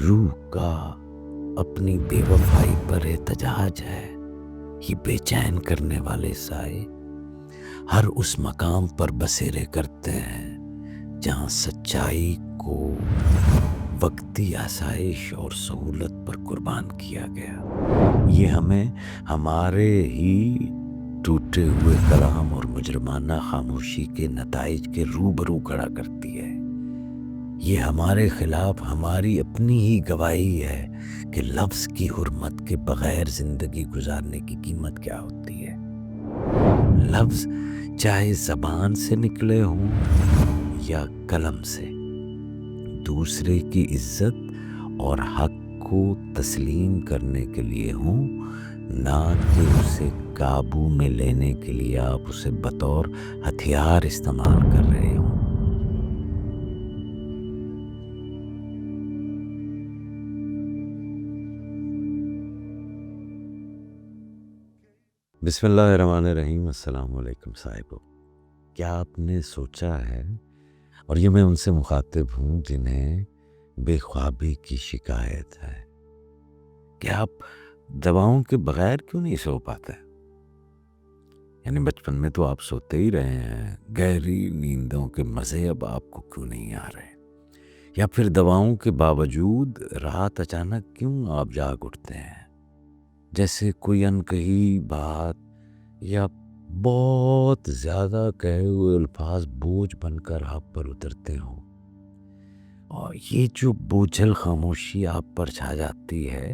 روح کا اپنی بے وفائی پر احتجاج ہے، یہ بے چین کرنے والے سائے ہر اس مقام پر بسیرے کرتے ہیں جہاں سچائی کو وقتی آسائش اور سہولت پر قربان کیا گیا۔ یہ ہمیں ہمارے ہی ٹوٹے ہوئے کلام اور مجرمانہ خاموشی کے نتائج کے روبرو کھڑا کرتی ہے۔ یہ ہمارے خلاف ہماری اپنی ہی گواہی ہے کہ لفظ کی حرمت کے بغیر زندگی گزارنے کی قیمت کیا ہوتی ہے۔ لفظ چاہے زبان سے نکلے ہوں یا قلم سے، دوسرے کی عزت اور حق کو تسلیم کرنے کے لیے ہوں، نہ کہ اسے قابو میں لینے کے لیے آپ اسے بطور ہتھیار استعمال کر رہے ہوں۔ بسم اللہ الرحمن الرحیم۔ السلام علیکم صاحبو۔ کیا آپ نے سوچا ہے، اور یہ میں ان سے مخاطب ہوں جنہیں بے خوابی کی شکایت ہے، کہ آپ دواؤں کے بغیر کیوں نہیں سو پاتے؟ یعنی بچپن میں تو آپ سوتے ہی رہے ہیں، گہری نیندوں کے مزے اب آپ کو کیوں نہیں آ رہے؟ یا پھر دواؤں کے باوجود رات اچانک کیوں آپ جاگ اٹھتے ہیں، جیسے کوئی انکہی بات یا بہت زیادہ کہے ہوئے الفاظ بوجھ بن کر آپ پر اترتے ہوں، اور یہ جو بوجھل خاموشی آپ پر چھا جاتی ہے،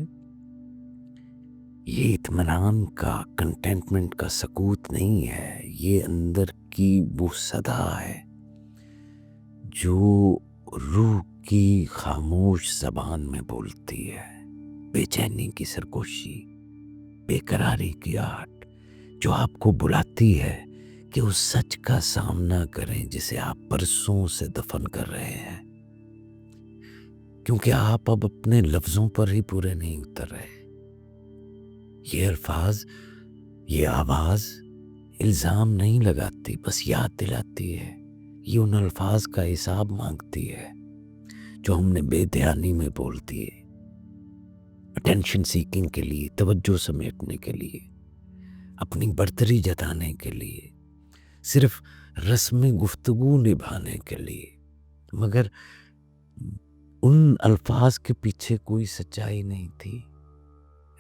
یہ اطمینان کا، کنٹینٹمنٹ کا سکوت نہیں ہے، یہ اندر کی وہ صدا ہے جو روح کی خاموش زبان میں بولتی ہے، بے چینی کی سرگوشی، بے قراری کی آہٹ، جو آپ کو بلاتی ہے کہ اس سچ کا سامنا کریں جسے آپ برسوں سے دفن کر رہے ہیں، کیونکہ آپ اب اپنے لفظوں پر ہی پورے نہیں اتر رہے۔ یہ الفاظ، یہ آواز الزام نہیں لگاتی، بس یاد دلاتی ہے۔ یہ ان الفاظ کا حساب مانگتی ہے جو ہم نے بے دھیانی میں بول دیے، اٹینشن سیکنگ کے لیے، توجہ سمیٹنے کے لیے، اپنی برتری جتانے کے لیے، صرف رسم گفتگو نبھانے کے لیے، مگر ان الفاظ کے پیچھے کوئی سچائی نہیں تھی۔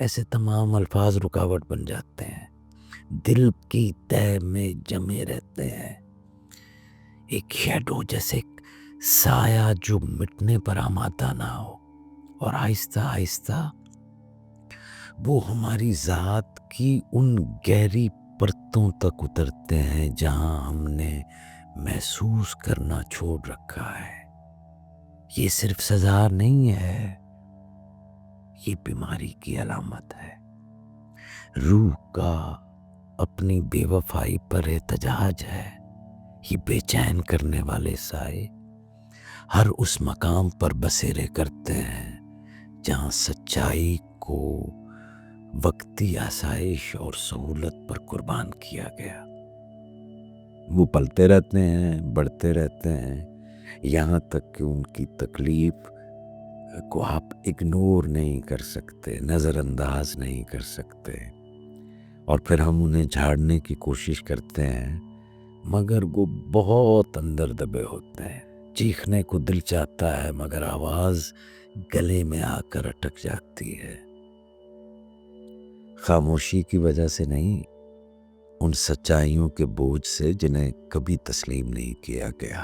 ایسے تمام الفاظ رکاوٹ بن جاتے ہیں، دل کی تہ میں جمے رہتے ہیں، ایک شیڈو جیسے سایہ جو مٹنے پر آمادہ نہ ہو، اور آہستہ آہستہ وہ ہماری ذات کی ان گہری پرتوں تک اترتے ہیں جہاں ہم نے محسوس کرنا چھوڑ رکھا ہے۔ یہ صرف سزا نہیں ہے، یہ بیماری کی علامت ہے۔ روح کا اپنی بے وفائی پر احتجاج ہے، یہ بے چین کرنے والے سائے ہر اس مقام پر بسیرے کرتے ہیں جہاں سچائی کو وقتی آسائش اور سہولت پر قربان کیا گیا۔ وہ پلتے رہتے ہیں، بڑھتے رہتے ہیں، یہاں تک کہ ان کی تکلیف کو آپ اگنور نہیں کر سکتے، نظر انداز نہیں کر سکتے، اور پھر ہم انہیں جھاڑنے کی کوشش کرتے ہیں، مگر وہ بہت اندر دبے ہوتے ہیں۔ چیخنے کو دل چاہتا ہے مگر آواز گلے میں آ کر اٹک جاتی ہے۔ خاموشی کی وجہ سے نہیں، ان سچائیوں کے بوجھ سے جنہیں کبھی تسلیم نہیں کیا گیا،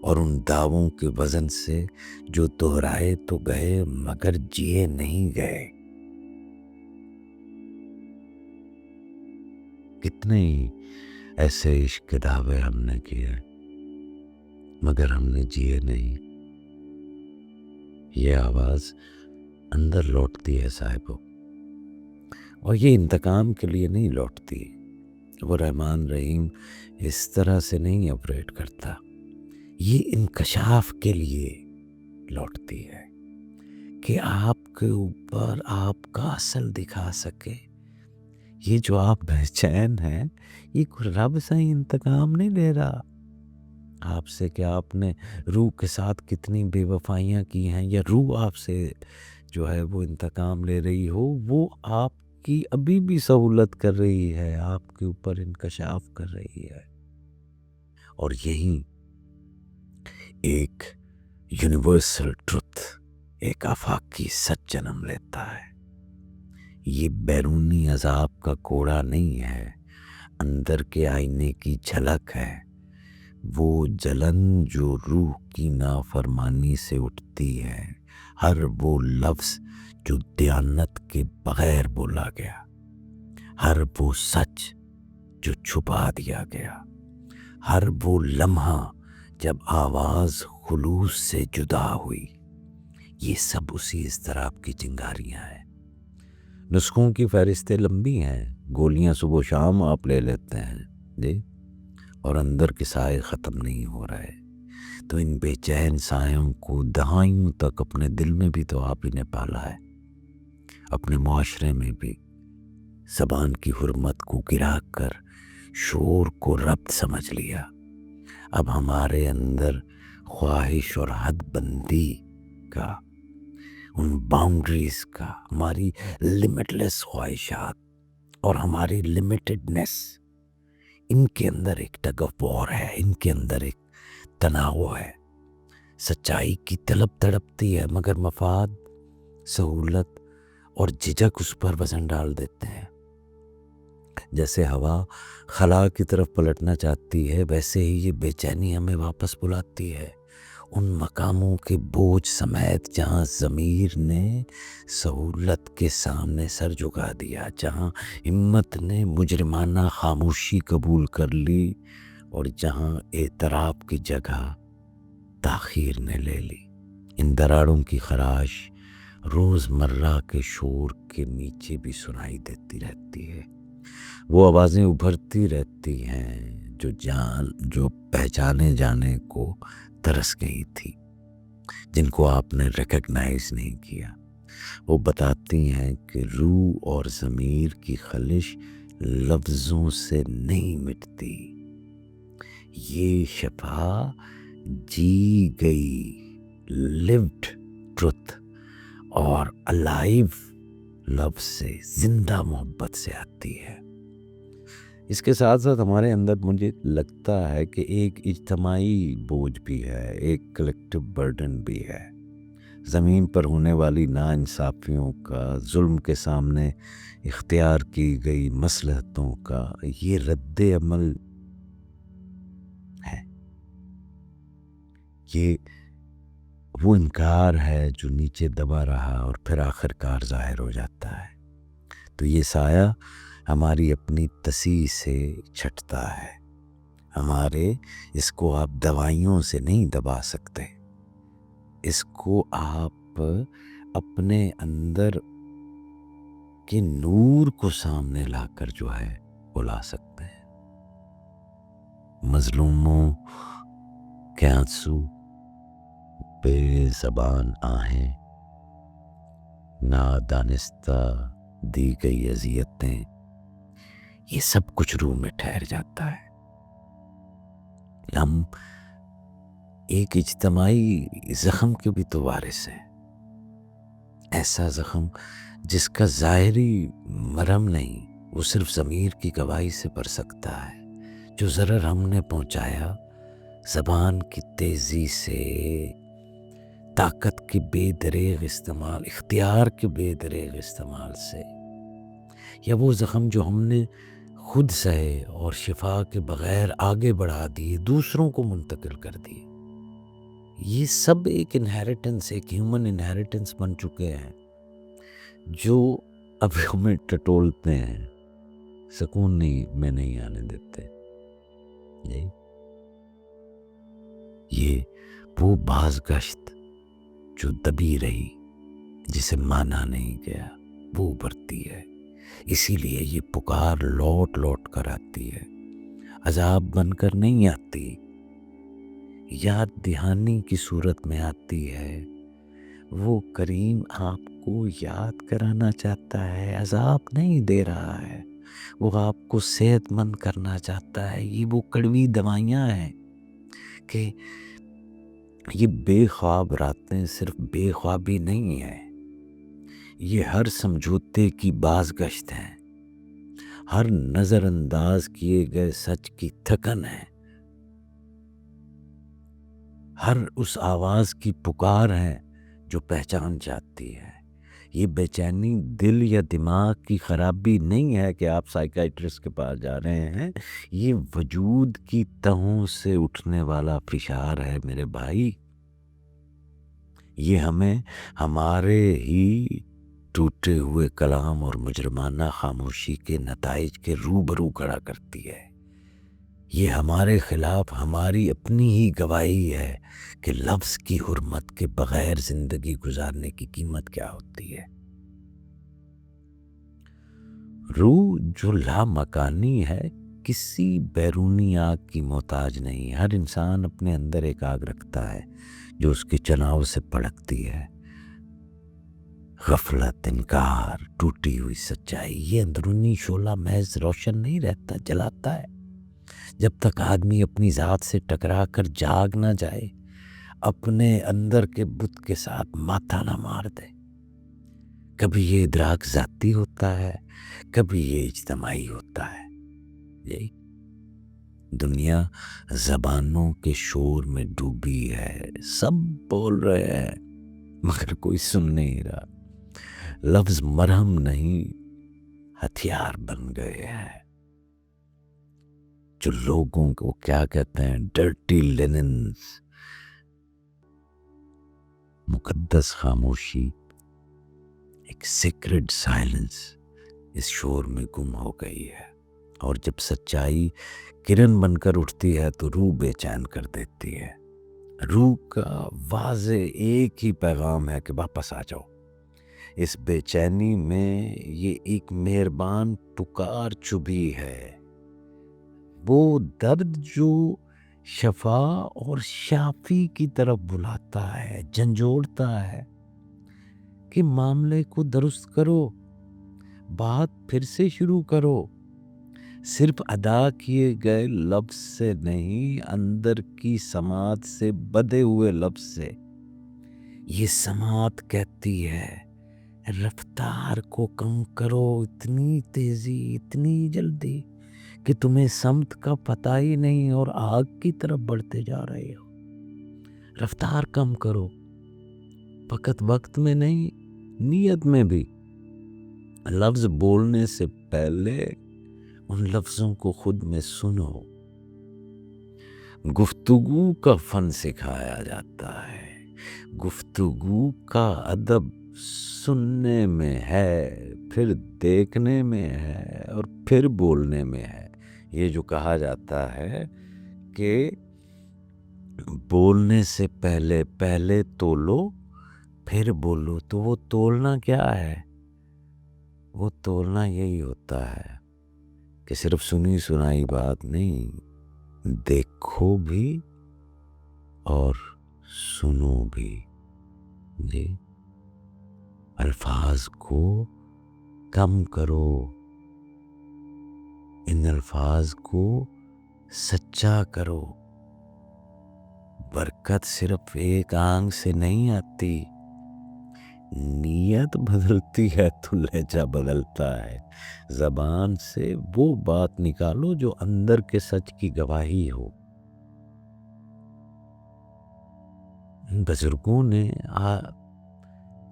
اور ان دعووں کے وزن سے جو دہرائے تو گئے مگر جیے نہیں گئے۔ کتنے ہی ایسے عشق کے دعوے ہم نے کیے مگر ہم نے جیے نہیں۔ یہ آواز اندر لوٹتی ہے صاحبو، اور یہ انتقام کے لیے نہیں لوٹتی۔ وہ رحمان رحیم اس طرح سے نہیں آپریٹ کرتا، یہ انکشاف کے لیے لوٹتی ہے کہ آپ کے اوپر آپ کا اصل دکھا سکے۔ یہ جو آپ بے چین ہیں، یہ کوئی رب سے انتقام نہیں لے رہا، آپ سے کیا آپ نے روح کے ساتھ کتنی بے وفائیاں کی ہیں، یا روح آپ سے جو ہے وہ انتقام لے رہی ہو، وہ آپ کی ابھی بھی سہولت کر رہی ہے، آپ کے اوپر انکشاف کر رہی ہے۔ اور یہی ایک یونیورسل ٹروتھ، ایک آفاقی سچ جنم لیتا ہے۔ یہ بیرونی عذاب کا کوڑا نہیں ہے، اندر کے آئینے کی جھلک ہے، وہ جلن جو روح کی نافرمانی سے اٹھتی ہے، ہر وہ لفظ جو دیانت کے بغیر بولا گیا، ہر وہ سچ جو چھپا دیا گیا، ہر وہ لمحہ جب آواز خلوص سے جدا ہوئی، یہ سب اسی اضطراب کی چنگاریاں ہیں۔ نسخوں کی فہرستیں لمبی ہیں، گولیاں صبح و شام آپ لے لیتے ہیں جی، اور اندر کے سائے ختم نہیں ہو رہے۔ تو ان بے چین سایوں کو دہائیوں تک اپنے دل میں بھی تو آپ ہی نے پالا ہے، اپنے معاشرے میں بھی زبان کی حرمت کو گرا کر شور کو ربط سمجھ لیا۔ اب ہمارے اندر خواہش اور حد بندی کا، ان باؤنڈریز کا، ہماری لمٹ لیس خواہشات اور ہماری لمیٹڈنس، ان کے اندر ایک ٹگ آف وار ہے، ان کے اندر ایک تناؤ ہے۔ سچائی کی طلب تڑپتی ہے، مگر مفاد، سہولت اور جھجک اس پر وزن ڈال دیتے ہیں۔ جیسے ہوا خلا کی طرف پلٹنا چاہتی ہے، ویسے ہی یہ بے چینی ہمیں واپس بلاتی ہے ان مقاموں کے بوجھ سمیت جہاں ضمیر نے سہولت کے سامنے سر جھکا دیا، جہاں ہمت نے مجرمانہ خاموشی قبول کر لی، اور جہاں اعتراف کی جگہ تاخیر نے لے لی۔ ان دراڑوں کی خراش روز مرہ کے شور کے نیچے بھی سنائی دیتی رہتی ہے۔ وہ آوازیں ابھرتی رہتی ہیں جو پہچانے جانے کو ترس گئی تھی، جن کو آپ نے ریکگنائز نہیں کیا۔ وہ بتاتی ہیں کہ روح اور ضمیر کی خلش لفظوں سے نہیں مٹتی، یہ شفا جی گئی لیوڈ ٹروتھ اور الائیو لفظ سے، زندہ محبت سے آتی ہے۔ اس کے ساتھ ساتھ ہمارے اندر مجھے لگتا ہے کہ ایک اجتماعی بوجھ بھی ہے، ایک کلیکٹیو برڈن بھی ہے۔ زمین پر ہونے والی ناانصافیوں کا، ظلم کے سامنے اختیار کی گئی مصلحتوں کا یہ رد عمل ہے، یہ وہ انکار ہے جو نیچے دبا رہا اور پھر آخر کار ظاہر ہو جاتا ہے۔ تو یہ سایہ ہماری اپنی تصیح سے چھٹتا ہے، ہمارے اس کو آپ دوائیوں سے نہیں دبا سکتے، اس کو آپ اپنے اندر کے نور کو سامنے لا کر جو ہے وہ لا سکتے ہیں۔ مظلوموں کے آنسو، بے زبان آہیں، نادانستہ دی گئی اذیتیں، یہ سب کچھ روح میں ٹھہر جاتا ہے۔ ہم ایک اجتماعی زخم کے بھی تو وارث ہیں، ایسا زخم جس کا ظاہری مرہم نہیں، وہ صرف ضمیر کی گواہی سے بھر سکتا ہے۔ جو ضرر ہم نے پہنچایا زبان کی تیزی سے، طاقت کے بے دریغ استعمال، اختیار کے بے دریغ استعمال سے، یا وہ زخم جو ہم نے خود سہے اور شفا کے بغیر آگے بڑھا دیے، دوسروں کو منتقل کر دیے، یہ سب ایک انہیریٹنس، ایک ہیومن انہیریٹنس بن چکے ہیں جو اب ہمیں ٹٹولتے ہیں، سکون میں نہیں آنے دیتے۔ یہ وہ باز گشت جو دبی رہی، جسے مانا نہیں گیا، وہ ابھرتی ہے۔ اسی لیے یہ پکار لوٹ لوٹ کر آتی ہے، عذاب بن کر نہیں آتی، یاد دہانی کی صورت میں آتی ہے۔ وہ کریم آپ کو یاد کرانا چاہتا ہے، عذاب نہیں دے رہا ہے، وہ آپ کو صحت مند کرنا چاہتا ہے۔ یہ وہ کڑوی دوائیاں ہیں کہ یہ بے خواب راتیں صرف بے خوابی نہیں ہے، یہ ہر سمجھوتے کی بازگشت ہے، ہر نظر انداز کیے گئے سچ کی تھکن ہے، ہر اس آواز کی پکار ہے جو پہچان جاتی ہے۔ یہ بے چینی دل یا دماغ کی خرابی نہیں ہے کہ آپ سائیکائٹرسٹ کے پاس جا رہے ہیں، یہ وجود کی تہوں سے اٹھنے والا فشار ہے میرے بھائی۔ یہ ہمیں ہمارے ہی ٹوٹے ہوئے کلام اور مجرمانہ خاموشی کے نتائج کے روبرو کھڑا کرتی ہے۔ یہ ہمارے خلاف ہماری اپنی ہی گواہی ہے کہ لفظ کی حرمت کے بغیر زندگی گزارنے کی قیمت کیا ہوتی ہے۔ روح جو لامکانی ہے کسی بیرونی آگ کی محتاج نہیں۔ ہر انسان اپنے اندر ایک آگ رکھتا ہے جو اس کے چناؤ سے بھڑکتی ہے۔ غفلت، انکار، ٹوٹی ہوئی سچائی، یہ اندرونی شعلہ محض روشن نہیں رہتا، جلاتا ہے۔ جب تک آدمی اپنی ذات سے ٹکرا کر جاگ نہ جائے، اپنے اندر کے بت کے ساتھ ماتھا نہ مار دے۔ کبھی یہ ادراک ذاتی ہوتا ہے، کبھی یہ اجتماعی ہوتا ہے۔ یہی دنیا زبانوں کے شور میں ڈوبی ہے، سب بول رہے ہیں مگر کوئی سن نہیں رہا۔ لفظ مرہم نہیں، ہتھیار بن گئے ہیں جو لوگوں کو کیا کہتے ہیں، ڈرٹی لیننز۔ مقدس خاموشی، ایک سیکرڈ سائلنس اس شور میں گم ہو گئی ہے، اور جب سچائی کرن بن کر اٹھتی ہے تو روح بے چین کر دیتی ہے۔ روح کا واضح ایک ہی پیغام ہے کہ واپس آ جاؤ۔ اس بے چینی میں یہ ایک مہربان پکار چبھی ہے، وہ درد جو شفا اور شافی کی طرف بلاتا ہے، جھنجھوڑتا ہے کہ معاملے کو درست کرو، بات پھر سے شروع کرو، صرف ادا کیے گئے لفظ سے نہیں، اندر کی سماعت سے، بدے ہوئے لفظ سے۔ یہ سماعت کہتی ہے رفتار کو کم کرو، اتنی تیزی، اتنی جلدی کہ تمہیں سمت کا پتہ ہی نہیں اور آگ کی طرف بڑھتے جا رہے ہو۔ رفتار کم کرو، فقط وقت میں نہیں، نیت میں بھی۔ لفظ بولنے سے پہلے ان لفظوں کو خود میں سنو۔ گفتگو کا فن سکھایا جاتا ہے، گفتگو کا ادب سننے میں ہے، پھر دیکھنے میں ہے، اور پھر بولنے میں ہے۔ یہ جو کہا جاتا ہے کہ بولنے سے پہلے پہلے تولو پھر بولو، تو وہ تولنا کیا ہے؟ وہ تولنا یہی ہوتا ہے کہ صرف سنی سنائی بات نہیں، دیکھو بھی اور سنو بھی۔ جی، الفاظ کو کم کرو، ان الفاظ کو سچا کرو۔ برکت صرف ایک آنکھ سے نہیں آتی، نیت بدلتی ہے تو لہجہ بدلتا ہے۔ زبان سے وہ بات نکالو جو اندر کے سچ کی گواہی ہو۔ بزرگوں نے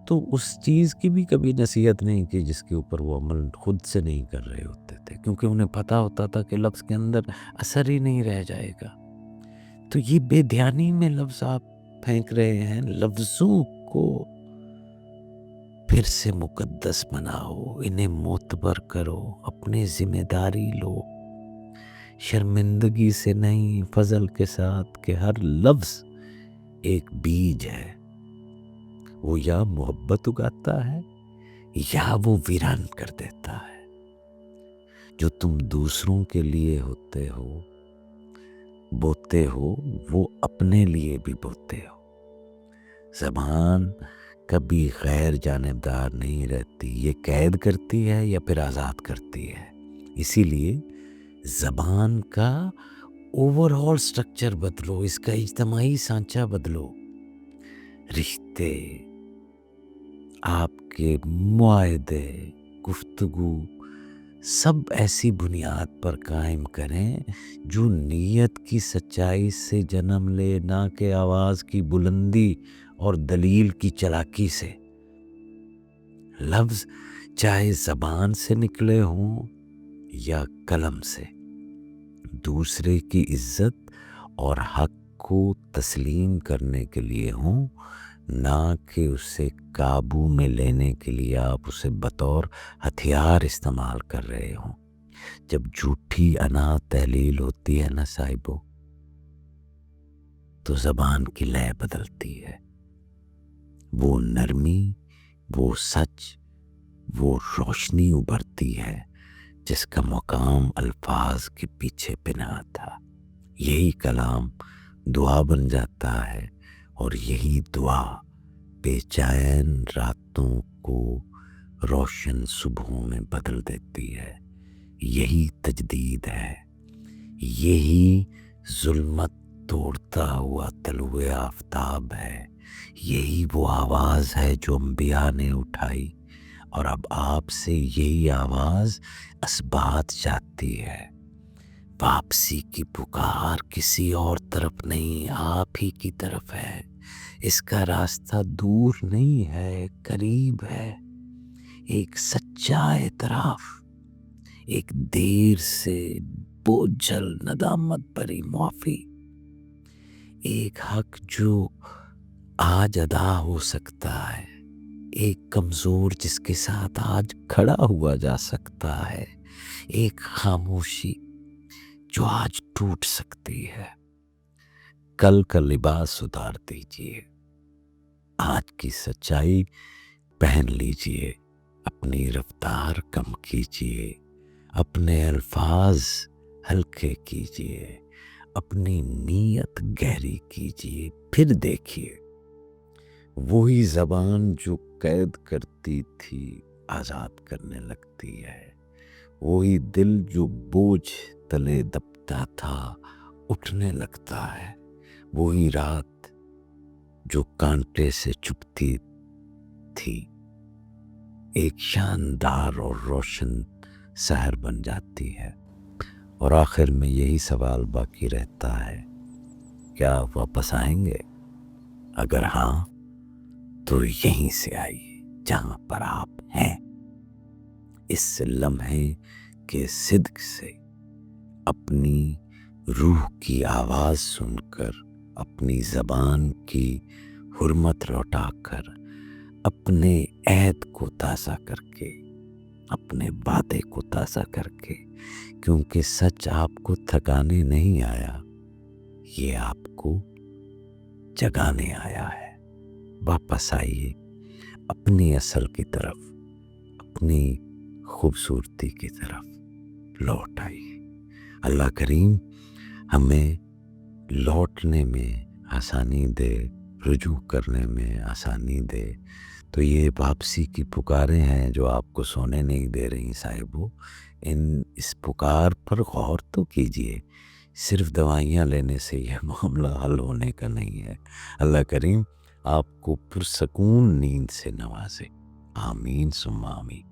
تو اس چیز کی بھی کبھی نصیحت نہیں کی جس کے اوپر وہ عمل خود سے نہیں کر رہے ہوتے تھے، کیونکہ انہیں پتہ ہوتا تھا کہ لفظ کے اندر اثر ہی نہیں رہ جائے گا۔ تو یہ بے دھیانی میں لفظ آپ پھینک رہے ہیں، لفظوں کو پھر سے مقدس بناؤ، انہیں معتبر کرو، اپنی ذمہ داری لو، شرمندگی سے نہیں، فضل کے ساتھ، کہ ہر لفظ ایک بیج ہے، وہ یا محبت اگاتا ہے یا وہ ویران کر دیتا ہے۔ جو تم دوسروں کے لیے ہوتے ہو، بوتے ہو، وہ اپنے لیے بھی بوتے ہو۔ زبان کبھی غیر جانبدار نہیں رہتی، یہ قید کرتی ہے یا پھر آزاد کرتی ہے۔ اسی لیے زبان کا اوور آل سٹرکچر بدلو، اس کا اجتماعی سانچہ بدلو، رشتے، آپ کے معاہدے، گفتگو، سب ایسی بنیاد پر قائم کریں جو نیت کی سچائی سے جنم لے، نہ کہ آواز کی بلندی اور دلیل کی چلاکی سے۔ لفظ چاہے زبان سے نکلے ہوں یا قلم سے، دوسرے کی عزت اور حق کو تسلیم کرنے کے لیے ہوں، نہ کہ اسے قابو میں لینے کے لیے آپ اسے بطور ہتھیار استعمال کر رہے ہوں۔ جب جھوٹی انا تحلیل ہوتی ہے نا صاحبو، تو زبان کی لے بدلتی ہے، وہ نرمی، وہ سچ، وہ روشنی ابھرتی ہے جس کا مقام الفاظ کے پیچھے پنہاں تھا۔ یہی کلام دعا بن جاتا ہے، اور یہی دعا بے چین راتوں کو روشن صبحوں میں بدل دیتی ہے۔ یہی تجدید ہے، یہی ظلمت توڑتا ہوا طلوع آفتاب ہے، یہی وہ آواز ہے جو انبیاء نے اٹھائی، اور اب آپ سے یہی آواز اثبات چاہتی ہے۔ واپسی کی پکار کسی اور طرف نہیں، آپ ہی کی طرف ہے۔ اس کا راستہ دور نہیں ہے، قریب ہے۔ ایک سچا اعتراف، ایک دیر سے بوجھل ندامت بھری معافی، ایک حق جو آج ادا ہو سکتا ہے، ایک کمزور جس کے ساتھ آج کھڑا ہوا جا سکتا ہے، ایک خاموشی جو آج ٹوٹ سکتی ہے۔ کل کا لباس اتار دیجیے، آج کی سچائی پہن لیجیے، اپنی رفتار کم کیجیے، اپنے الفاظ ہلکے کیجیے، اپنی نیت گہری کیجیے، پھر دیکھیے وہی زبان جو قید کرتی تھی آزاد کرنے لگتی ہے، وہی دل جو بوجھ تلے دبتا تھا اٹھنے لگتا ہے، وہی رات جو کانٹے سے چپتی تھی ایک شاندار اور روشن سحر بن جاتی ہے۔ اور آخر میں یہی سوال باقی رہتا ہے، کیا آپ واپس آئیں گے؟ اگر ہاں تو یہیں سے آئیے جہاں پر آپ ہیں، اس لمحے کے صدق سے، اپنی روح کی آواز سن کر، اپنی زبان کی حرمت لوٹا کر، اپنے عہد کو تازہ کر کے، اپنے وعدے کو تازہ کر کے، کیونکہ سچ آپ کو تھکانے نہیں آیا، یہ آپ کو جگانے آیا ہے۔ واپس آئیے اپنی اصل کی طرف، اپنی خوبصورتی کی طرف لوٹ آئیے۔ اللہ کریم ہمیں لوٹنے میں آسانی دے، رجوع کرنے میں آسانی دے۔ تو یہ واپسی کی پکاریں ہیں جو آپ کو سونے نہیں دے رہی صاحبو، اس پکار پر غور تو کیجئے، صرف دوائیاں لینے سے یہ معاملہ حل ہونے کا نہیں ہے۔ اللہ کریم آپ کو پرسکون نیند سے نوازے، آمین ثم آمین۔